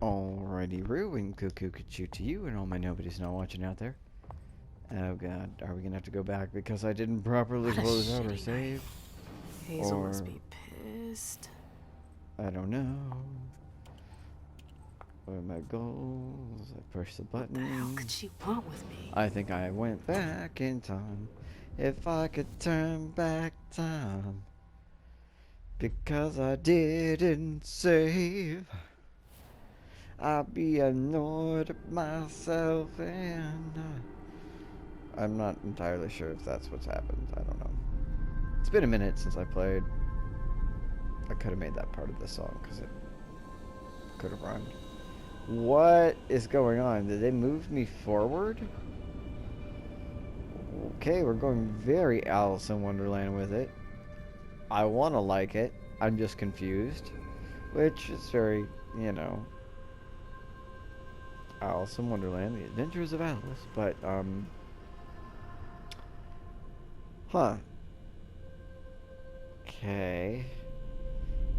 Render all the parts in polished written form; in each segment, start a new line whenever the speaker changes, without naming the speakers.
Alrighty, Roo, and cuckoo choo to you and all my nobodies not watching out there. Oh god, are we gonna have to go back because I didn't properly
What a
close out or
shitty
save?
night. Hazel
Or
must be pissed.
I don't know. What are my goals? I push the
What the hell
button.
could she want with me?
I think I went back in time. If I could turn back time. Because I didn't save. I'd be annoyed at myself and I'm not entirely sure if that's what's happened. I don't know. It's been a minute since I played. I could have made that part of the song because it could have rhymed. What is going on? Did they move me forward? Okay, we're going very Alice in Wonderland with it. I want to like it. I'm just confused. Which is very, you know, Alice in Wonderland, The Adventures of Alice. But, huh. Okay.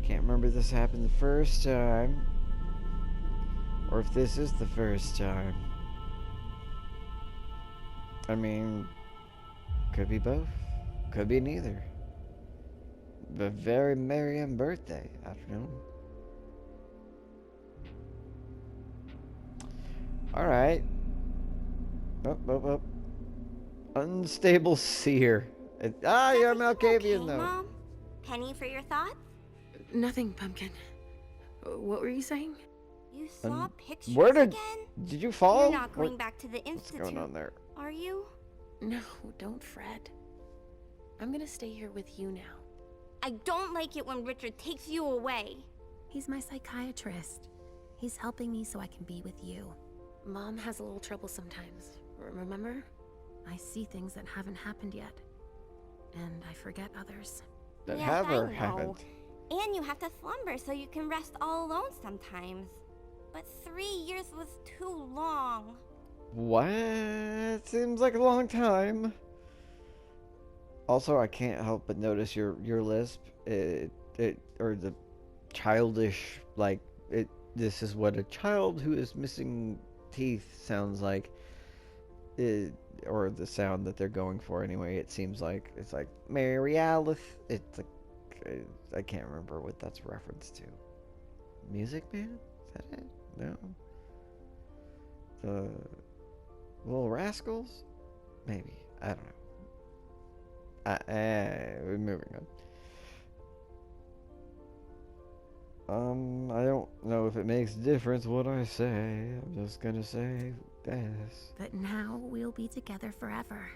Can't remember if this happened the first time. Or if this is the first time. I mean, could be both. Could be neither. But very merry birthday afternoon. Alright. Up. Unstable seer. You're Malkavian,
okay,
though.
Mom? Penny for your thoughts?
Nothing, Pumpkin. What were you saying?
You saw pictures
Where
again?
did you fall?
You're not going back to the institute,
What's going on there?
are you?
No, don't fret. I'm gonna stay here with you now.
I don't like it when Richard takes you away.
He's my psychiatrist. He's helping me so I can be with you.
Mom has a little trouble sometimes, remember?
I see things that haven't happened yet. And I forget others.
That
Yes,
have or
I know.
haven't?
And you have to slumber so you can rest all alone sometimes. But 3 years was too long.
What? Seems like a long time. Also, I can't help but notice your lisp. Or the childish, like, this is what a child who is missing teeth sounds like. Or the sound that they're going for anyway. It seems like it's like Mary Alice. It's like I can't remember what that's a reference to. Music Man? Is that it? No. The Little Rascals? Maybe. I don't know. We're moving on. I don't know if it makes a difference what I say. I'm just gonna say this.
But now we'll be together forever.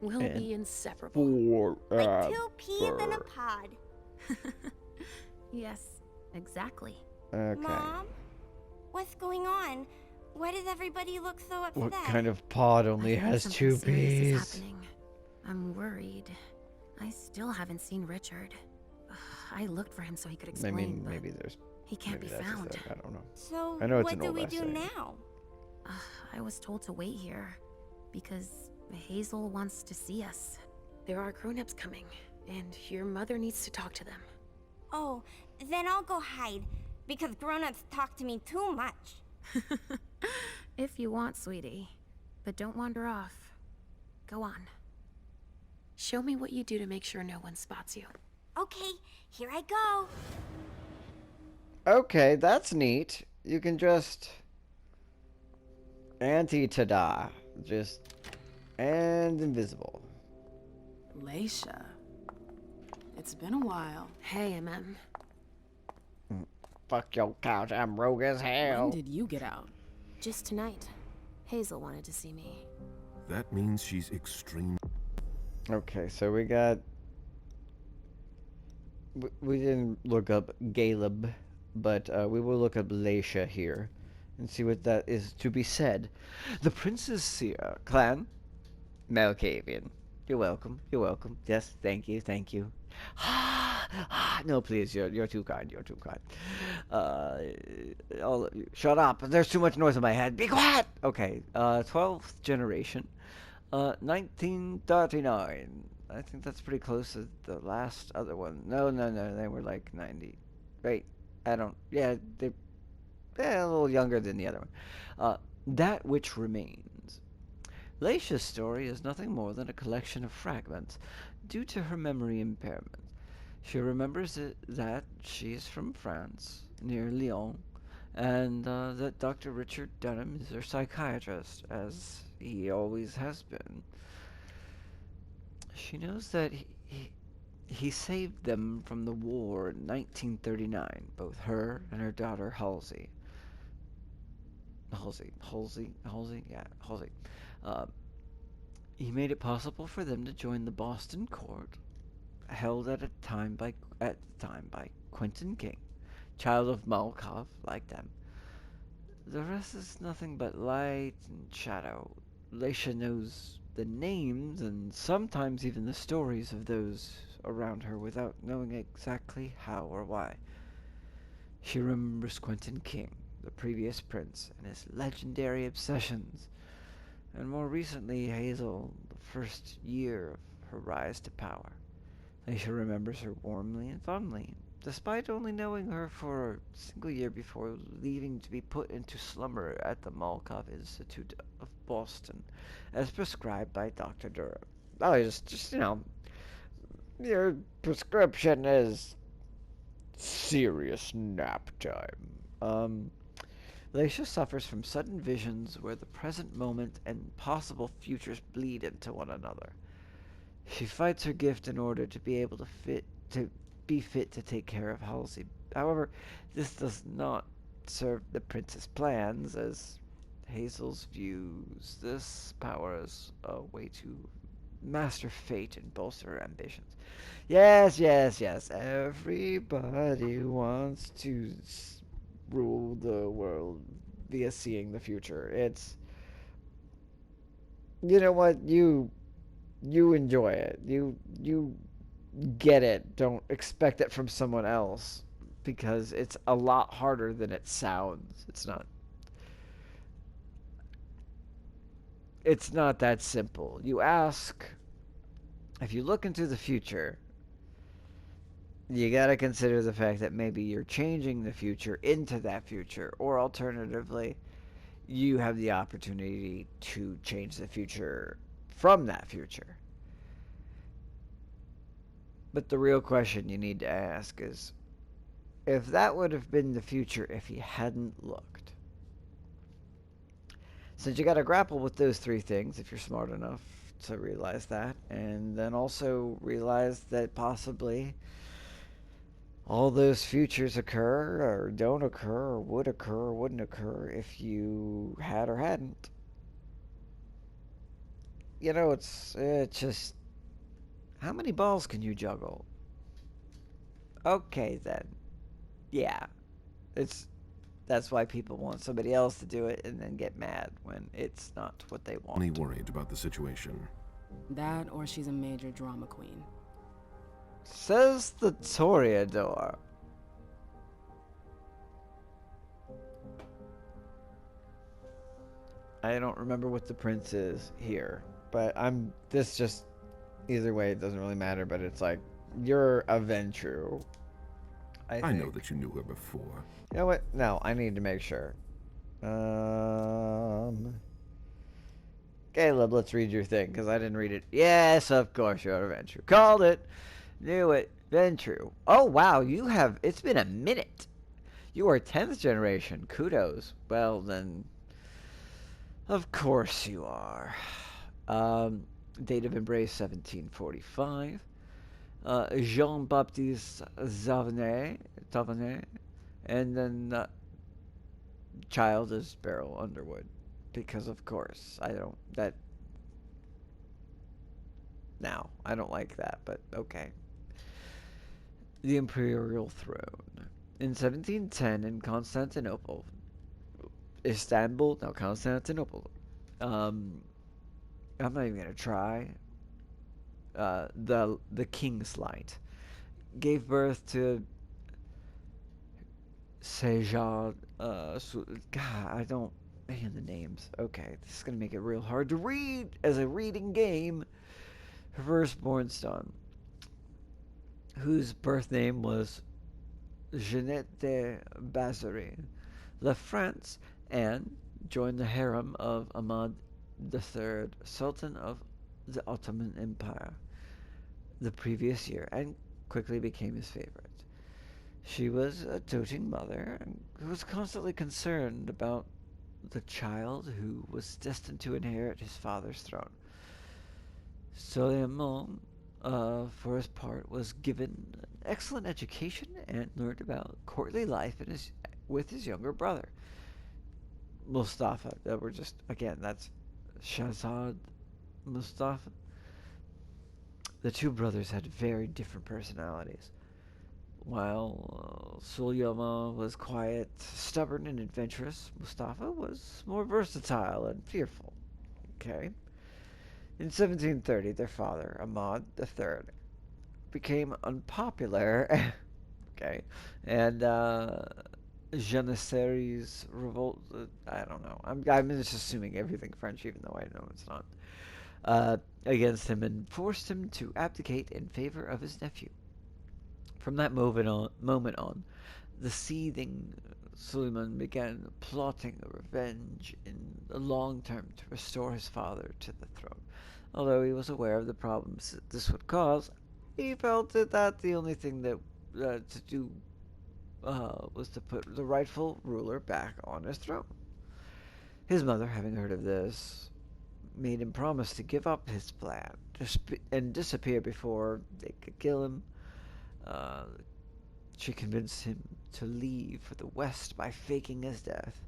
We'll
And
be inseparable.
Like 2 peas in a pod.
Yes, exactly.
Okay.
Mom? What's going on? Why does everybody look so upset?
What kind of pod only
I think
has
something
2
serious is
peas?
happening. I'm worried. I still haven't seen Richard. I looked for him so he could
I
explain,
mean,
but
maybe there's.
he can't
Maybe
be
that's just
found.
it, I don't know.
So,
I know it's
what
an
do
old
we do
essay.
now?
I was told to wait here because Hazel wants to see us.
There are grown-ups coming, and your mother needs to talk to them.
Oh, then I'll go hide, because grown-ups talk to me too much.
If you want, sweetie. But don't wander off. Go on.
Show me what you do to make sure no one spots you.
Okay, here I go.
Okay, that's neat. You can just anti-tada, just and invisible.
Leisha. It's been a while.
Hey, MM.
Fuck your couch, I'm rogue as
When
hell.
did you get out?
Just tonight. Hazel wanted to see me.
That means she's extreme.
Okay, so we got. We didn't look up Caleb, but we will look up Leisha here and see what that is to be said. The Princess clan, Malkavian. You're welcome. You're welcome. Yes, thank you. Thank you. No, please. You're too kind. You're too kind. Shut up. There's too much noise in my head. Be quiet. Okay. 12th generation. 1939. I think that's pretty close to the last other one. No. They were like 90. Wait. I don't. Yeah. They. a little younger than the other one. That which remains. Leisha's story is nothing more than a collection of fragments due to her memory impairment. She remembers that she is from France, near Lyon, and that Dr. Richard Dunham is her psychiatrist, as he always has been. She knows that he saved them from the war in 1939, both her and her daughter Halsey. Halsey, yeah, Halsey. Uh, he made it possible for them to join the Boston court, held at the time by Quentin King, child of Malkov, like them. The rest is nothing but light and shadow. Leisha knows the names and sometimes even the stories of those around her without knowing exactly how or why. She remembers Quentin King, the previous prince, and his legendary obsessions, and more recently Hazel, the first year of her rise to power. Leisha remembers her warmly and fondly, despite only knowing her for a single year before leaving to be put into slumber at the Malkov Institute of Boston, as prescribed by Dr. Durham. Oh, just your prescription is serious nap time. Leisha suffers from sudden visions where the present moment and possible futures bleed into one another. She fights her gift in order to be able to be fit to take care of Halsey. However, this does not serve the prince's plans, as Hazel's views this power as a way to master fate and bolster her ambitions. Yes, yes, yes. Everybody wants to rule the world via seeing the future. It's, you know what, you enjoy it. You get it. Don't expect it from someone else, because it's a lot harder than it sounds. It's not that simple. You ask, if you look into the future, you got to consider the fact that maybe you're changing the future into that future, or alternatively, you have the opportunity to change the future from that future. But the real question you need to ask is, if that would have been the future if he hadn't looked. Since you got to grapple with those three things, if you're smart enough to realize that, and then also realize that possibly all those futures occur, or don't occur, or would occur, or wouldn't occur if you had or hadn't. You know, it's just, how many balls can you juggle? Okay, then. Yeah. That's why people want somebody else to do it and then get mad when it's not what they want.
Only worried about the situation.
That or she's a major drama queen.
Says the Toreador. I don't remember what the prince is here, but either way, it doesn't really matter, but it's like, you're a Ventru.
I know that you knew her before.
You know what? No, I need to make sure. Caleb, let's read your thing, because I didn't read it. Yes, of course, you're a Ventru. Called it. Knew it. Ventru. Oh, wow, it's been a minute. You are 10th generation. Kudos. Well, then, of course you are. Date of embrace, 1745. Jean-Baptiste Tavernet, and then child is Beryl Underwood, because of course I don't like that, but okay. The imperial throne in 1710 in Constantinople. I'm not even gonna try. The King's Light gave birth to Sejan. God, I don't. Man, the names. Okay, this is gonna make it real hard to read as a reading game. Her firstborn son, whose birth name was Jeanette de Bazary. left France and joined the harem of Ahmad III, Sultan of the Ottoman Empire, the previous year, and quickly became his favorite. She was a doting mother who was constantly concerned about the child who was destined to inherit his father's throne. Soleiman, for his part, was given an excellent education and learned about courtly life with his younger brother, Mustafa. That were just, again, that's Shahzad Mustafa. The two brothers had very different personalities. While Sulayman was quiet, stubborn, and adventurous, Mustafa was more versatile and fearful. Okay. In 1730, their father, Ahmad III, became unpopular. Okay. And Janissaries revolt. I don't know. I'm just assuming everything French, even though I know it's not. Against him and forced him to abdicate in favor of his nephew. From that moment on, the seething Suleiman began plotting a revenge in the long term to restore his father to the throne. Although he was aware of the problems that this would cause, he felt that the only thing that to do was to put the rightful ruler back on his throne. His mother, having heard of this, made him promise to give up his plan and disappear before they could kill him. She convinced him to leave for the west by faking his death.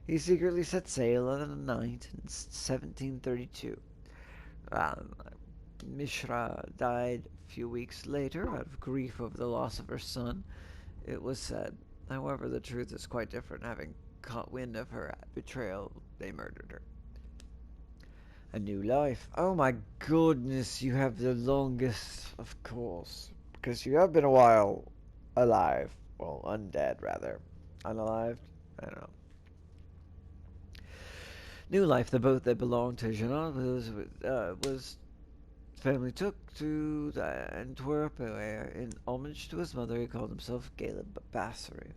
He secretly set sail on a night in 1732. Mishra died a few weeks later out of grief over the loss of her son, it was said. However, the truth is quite different. Having caught wind of her betrayal, they murdered her. A new life. Oh my goodness, you have the longest, of course. Because you have been a while alive. Well, undead, rather. Unalived? I don't know. New life. The boat that belonged to Jeanne was family took to Antwerp, where, in homage to his mother, he called himself Caleb Bassery.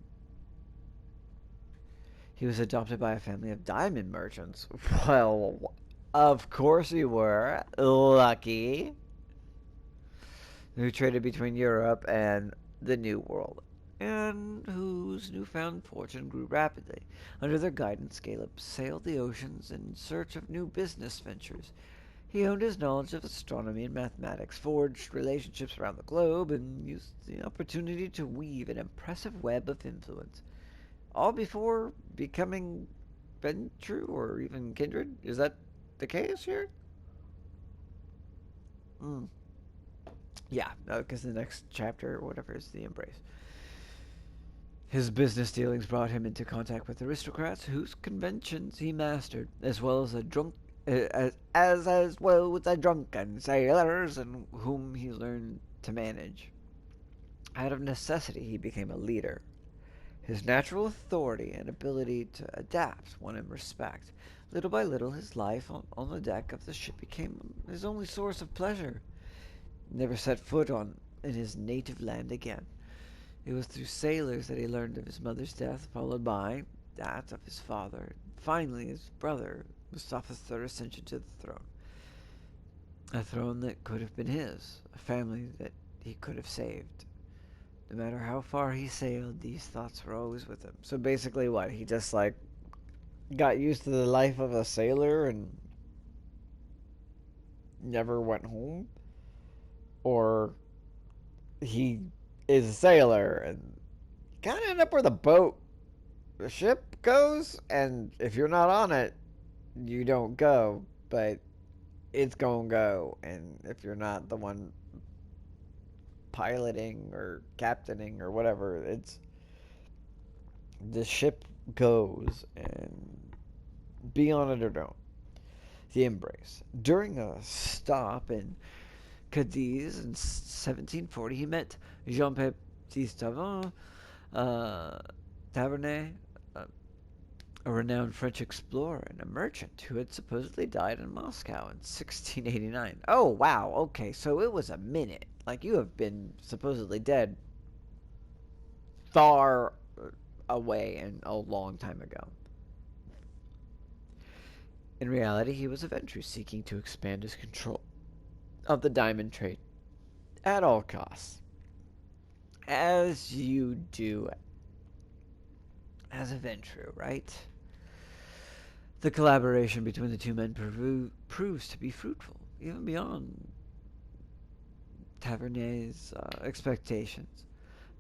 He was adopted by a family of diamond merchants. Well, of course you were. Lucky. Who traded between Europe and the New World, and whose newfound fortune grew rapidly. Under their guidance, Caleb sailed the oceans in search of new business ventures. He honed his knowledge of astronomy and mathematics, forged relationships around the globe, and used the opportunity to weave an impressive web of influence. All before becoming Ventru or even kindred? Is that the case here? Yeah, because the next chapter or whatever is the embrace. His business dealings brought him into contact with aristocrats whose conventions he mastered, as well as well with the drunken sailors and whom he learned to manage. Out of necessity, he became a leader. His natural authority and ability to adapt won him respect. Little by little, his life on the deck of the ship became his only source of pleasure. He never set foot in his native land again. It was through sailors that he learned of his mother's death, followed by that of his father, and finally his brother, Mustafa's third ascension to the throne. A throne that could have been his, a family that he could have saved. No matter how far he sailed, these thoughts were always with him. So basically what? He just, got used to the life of a sailor and never went home? Or he is a sailor and kind of end up where the ship goes, and if you're not on it, you don't go, but it's gonna go, and if you're not the one piloting or captaining or whatever, the ship goes, and be on it or don't. The embrace. During a stop in Cadiz in 1740, he met Jean-Baptiste Tavernet, a renowned French explorer and a merchant who had supposedly died in Moscow in 1689. Oh, wow, okay, so it was a minute. You have been supposedly dead far away and a long time ago. In reality, he was a venture seeking to expand his control of the diamond trade at all costs. As you do as a venture, right? The collaboration between the two men proves to be fruitful, even beyond Tavernier's expectations.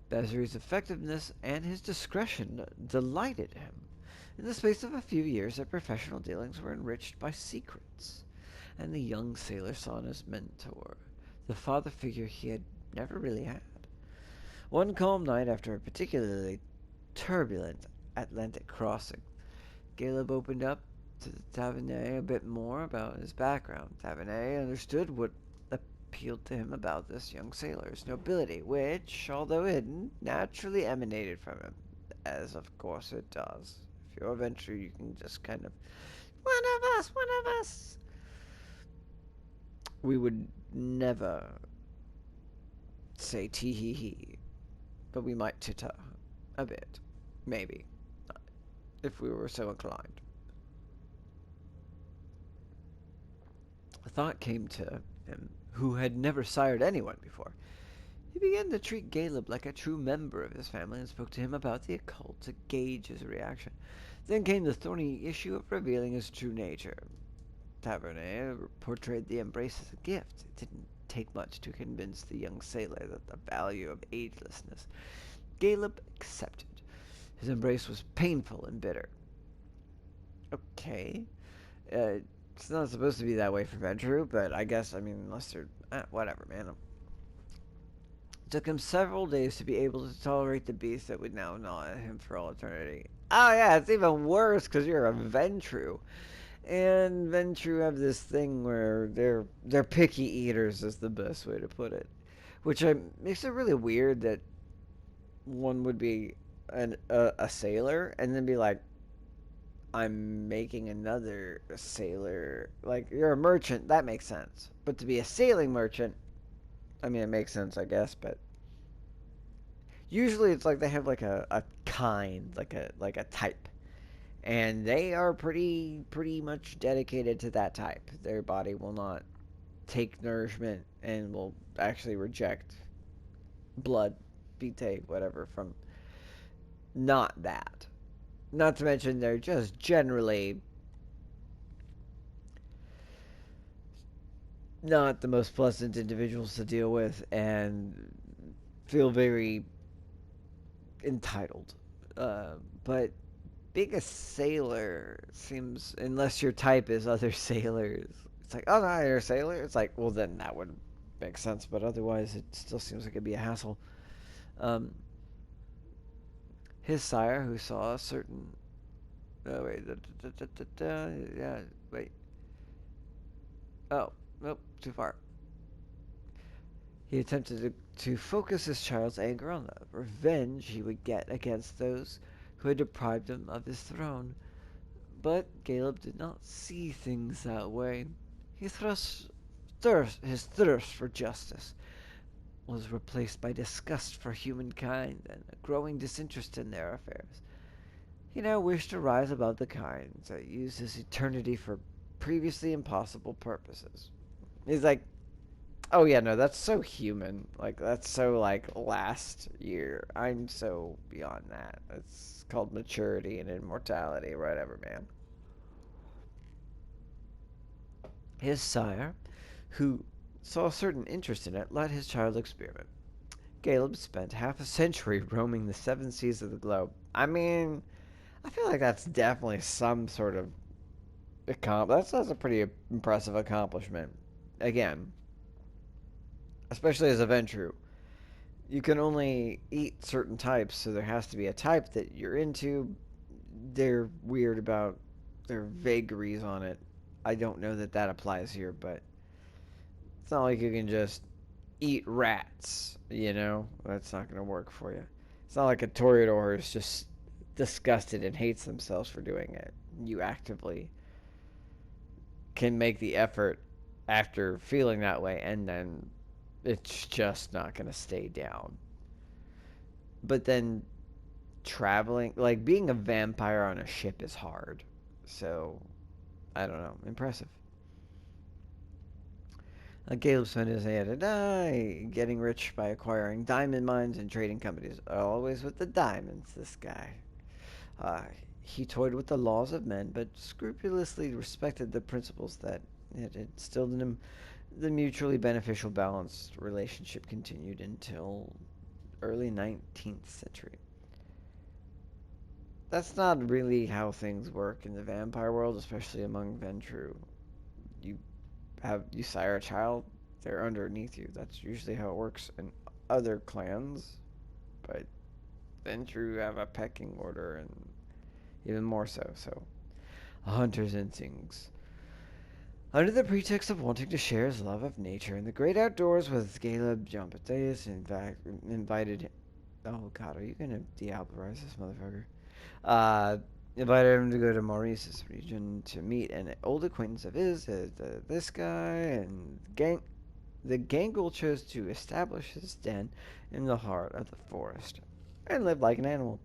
Bezri's effectiveness and his discretion delighted him. In the space of a few years, their professional dealings were enriched by secrets, and the young sailor saw in his mentor the father figure he had never really had. One calm night after a particularly turbulent Atlantic crossing, Caleb opened up to Tavernier a bit more about his background. Tavernier understood what appealed to him about this young sailor's nobility, which, although hidden, naturally emanated from him, as of course it does. If you're a venture, you can just kind of, one of us. We would never say tee hee hee, but we might titter a bit, maybe, if we were so inclined. A thought came to him, who had never sired anyone before. He began to treat Caleb like a true member of his family and spoke to him about the occult to gauge his reaction. Then came the thorny issue of revealing his true nature. Tavernier portrayed the embrace as a gift. It didn't take much to convince the young sailor that the value of agelessness. Caleb accepted. His embrace was painful and bitter. Okay. It's not supposed to be that way for Ventrue, but I guess, unless they're... whatever, man. It took him several days to be able to tolerate the beast that would now gnaw at him for all eternity. Oh yeah, it's even worse because you're a Ventrue. And Ventrue have this thing where they're picky eaters, is the best way to put it. Which makes it really weird that one would be a sailor and then be like, I'm making another sailor. Like, you're a merchant, that makes sense. But to be a sailing merchant, it makes sense, I guess, but usually it's like they have like a kind, like a type. And they are pretty much dedicated to that type. Their body will not take nourishment and will actually reject blood, vitae, whatever, from not that. Not to mention they're just generally not the most pleasant individuals to deal with and feel very entitled. But being a sailor seems, unless your type is other sailors, it's like, oh no, you're a sailor? It's like, well then that would make sense, but otherwise it still seems like it'd be a hassle. His sire, who saw a certain... Oh, wait. Yeah, wait. Oh, nope, too far. He attempted to focus his child's anger on the revenge he would get against those who had deprived him of his throne. But Caleb did not see things that way. His thirst for justice was replaced by disgust for humankind and a growing disinterest in their affairs. He now wished to rise above the kinds that used his eternity for previously impossible purposes. He's like, oh yeah, no, that's so human. Like, that's so, last year. I'm so beyond that. It's called maturity and immortality, whatever, man. His sire, who saw a certain interest in it, let his child experiment. Caleb spent half a century roaming the 7 seas of the globe. I feel like that's definitely some sort of that's a pretty impressive accomplishment. Again, especially as a Ventrue, you can only eat certain types, so there has to be a type that you're into. They're weird about their vagaries on it. I don't know that applies here, but it's not like you can just eat rats, That's not going to work for you. It's not like a Toreador is just disgusted and hates themselves for doing it. You actively can make the effort after feeling that way, and then it's just not going to stay down. But then traveling, like being a vampire on a ship is hard. So, I don't know. Impressive. Caleb spent his day to die, getting rich by acquiring diamond mines and trading companies. Always with the diamonds, this guy. Uh, he toyed with the laws of men, but scrupulously respected the principles that it instilled in him. The mutually beneficial, balanced relationship continued until early 19th century. That's not really how things work in the vampire world, especially among Ventru. You you sire a child, they're underneath you. That's usually how it works in other clans, but Ventru have a pecking order, and even more so. So, a hunter's instincts. Under the pretext of wanting to share his love of nature and the great outdoors with Caleb, Jean Baptiste, in fact, invited him. Oh God, are you gonna Diablerize this motherfucker? Uh, Invited him to go to Maurice's region to meet an old acquaintance of his, this guy, and the Gangle chose to establish his den in the heart of the forest and lived like an animal.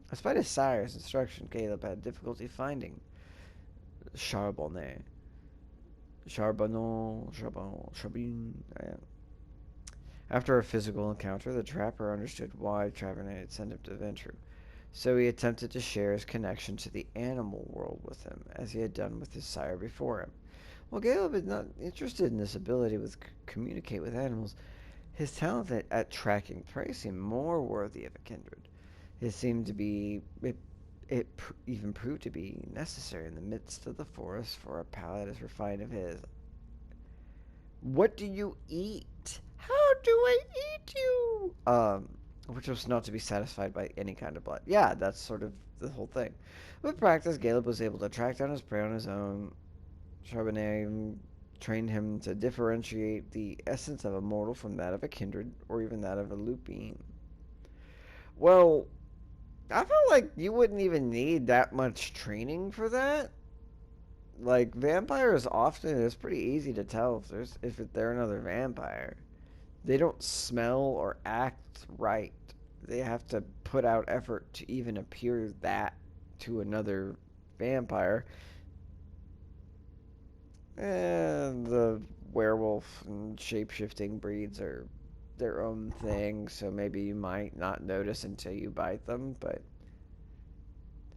Despite his sire's instruction, Caleb had difficulty finding Charbonnet. Charbin. After a physical encounter, the trapper understood why Charbonnet had sent him to Ventru. So he attempted to share his connection to the animal world with him, as he had done with his sire before him. While Caleb is not interested in this ability to communicate with animals, his talent at tracking prey seemed more worthy of a kindred. It seemed to be even proved to be necessary in the midst of the forest for a palate as refined as his. What do you eat? How do I eat you? Which was not to be satisfied by any kind of blood. Yeah, that's sort of the whole thing. With practice, Caleb was able to track down his prey on his own. Charbonnet trained him to differentiate the essence of a mortal from that of a kindred, or even that of a lupine. Well, I felt like you wouldn't even need that much training for that. Like, vampires often, it's pretty easy to tell if they're another vampire. They don't smell or act right. They have to put out effort to even appear that to another vampire. And the werewolf and shape-shifting breeds are their own thing, so maybe you might not notice until you bite them, but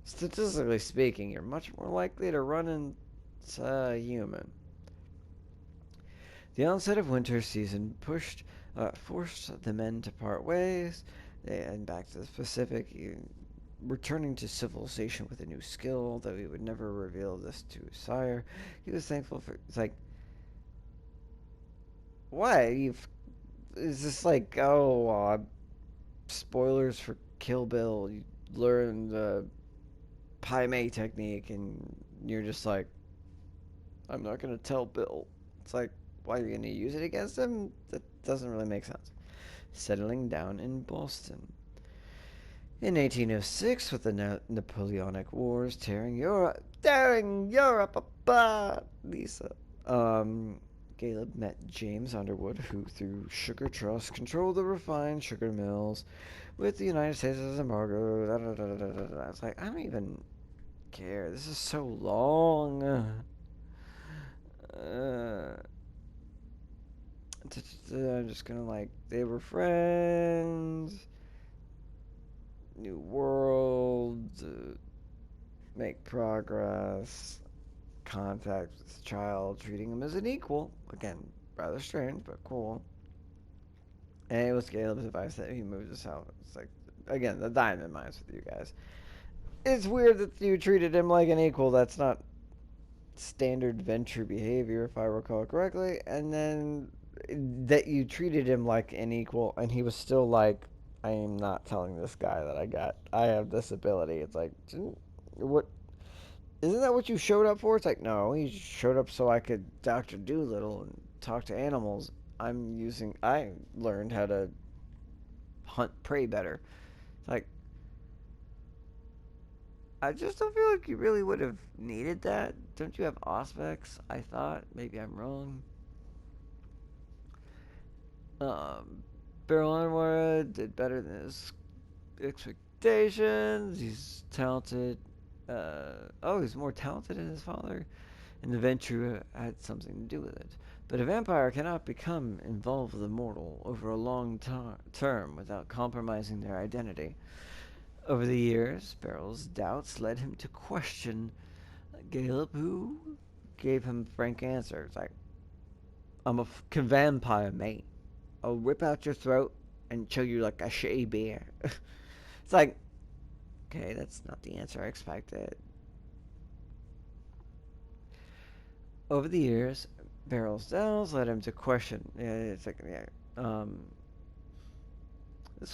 statistically speaking, you're much more likely to run into a human. The onset of winter season forced the men to part ways, and back to the Pacific, returning to civilization with a new skill, though he would never reveal this to his sire. He was thankful for. It's like, what? Is this like, spoilers for Kill Bill? You learn the Pai Mei technique, and you're just like, I'm not gonna tell Bill. It's like, why are you gonna use it against him? That doesn't really make sense. Settling down in Boston. In 1806, with the Napoleonic Wars tearing Europe apart, Lisa, Caleb met James Underwood, who, through sugar trust, controlled the refined sugar mills, with the United States as embargo. It's like, I don't even care. This is so long. I'm just gonna, like, they were friends. New world, make progress, contact with the child, treating him as an equal. Again, rather strange, but cool. And it was Caleb's advice that he moved to south. It's like, again, the diamond mines with you guys. It's weird that you treated him like an equal. That's not standard venture behavior, if I recall correctly. And then that you treated him like an equal, and he was still like, I am not telling this guy that I have this ability. It's like, what? Isn't that what you showed up for? It's like, no, he showed up so I could Dr. Doolittle and talk to animals. I learned how to hunt prey better. It's like, I just don't feel like you really would have needed that. Don't you have Auspex? I thought. Maybe I'm wrong. Beryl Underwood did better than his reputations. He's talented. He's more talented than his father, and the venture had something to do with it. But a vampire cannot become involved with a mortal over a long term without compromising their identity. Over the years, Beryl's doubts led him to question Caleb, who gave him frank answers like, I'm a fucking vampire, mate. I'll rip out your throat and chew you like a shitty beer. It's like, okay, that's not the answer I expected. Over the years, Beryl's doubts led him to question. This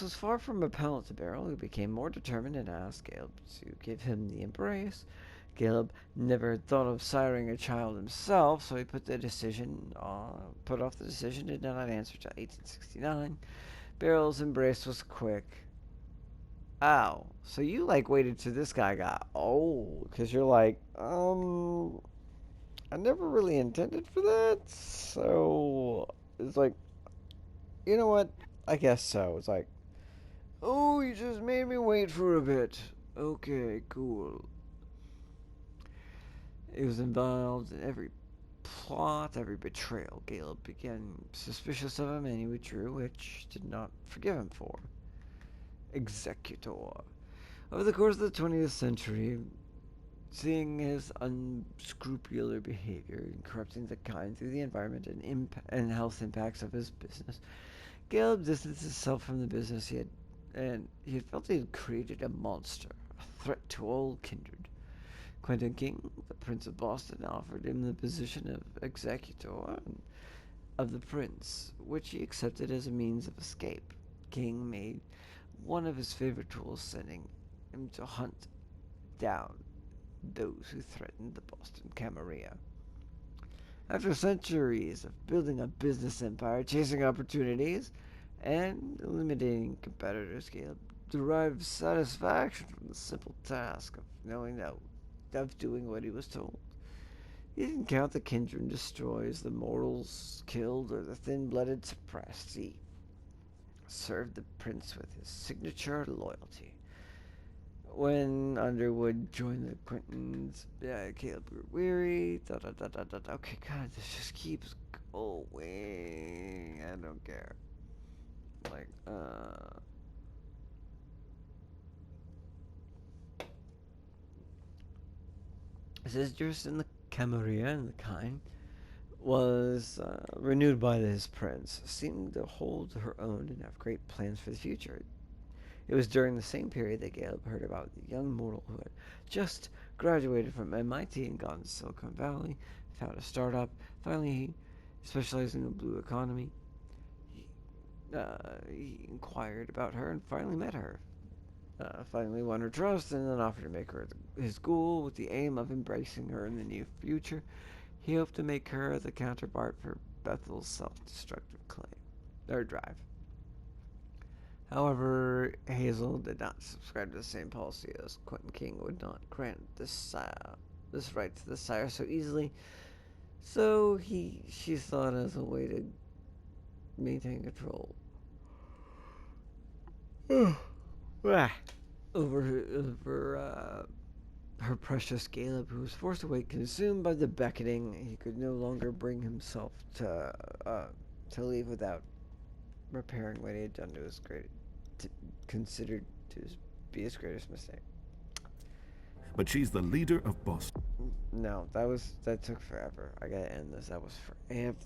was far from repellent to Beryl, who became more determined and asked Caleb to give him the embrace. Caleb never had thought of siring a child himself, so he put off the decision, did not answer till 1869. Beryl's embrace was quick. Ow. So you, waited till this guy got old, because you're like, I never really intended for that, so it's like, you know what? I guess so. It's like, oh, you just made me wait for a bit. Okay, cool. He was involved in every plot, every betrayal. Caleb began suspicious of him, and he withdrew, which did not forgive him for. Executor. Over the course of the 20th century, seeing his unscrupulous behavior in corrupting the kind through the environment and health impacts of his business, Caleb distanced himself from the business he had felt he had created a monster, a threat to all kindred. Quentin King, the Prince of Boston, offered him the position of executor of the prince, which he accepted as a means of escape. King made one of his favorite tools, sending him to hunt down those who threatened the Boston Camarilla. After centuries of building a business empire, chasing opportunities, and eliminating competitors, Caleb derived satisfaction from the simple task of doing what he was told. He didn't count the kindred destroys, the mortals killed, or the thin-blooded suppressed. He served the prince with his signature loyalty. When Underwood joined the Clintons, Caleb grew weary. Okay, God, this just keeps going. I don't care. His interest in the Camarilla and the kind was renewed by his prince, seemed to hold her own and have great plans for the future. It was during the same period that Caleb heard about the young mortal who had just graduated from MIT and gone to Silicon Valley, found a startup, finally specializing in the blue economy. He inquired about her and finally met her. Finally won her trust and then offered to make her his ghoul with the aim of embracing her in the near future. He hoped to make her the counterpart for Bethel's self-destructive drive. However, Hazel did not subscribe to the same policy as Quentin King would not grant this right to the sire so easily. So she thought as a way to maintain control over her precious Caleb, who was forced to wait, consumed by the beckoning. He could no longer bring himself to leave without repairing what he had done considered to be his greatest mistake.
But she's the leader of Boston.
No, that took forever. I gotta end this. That was forever.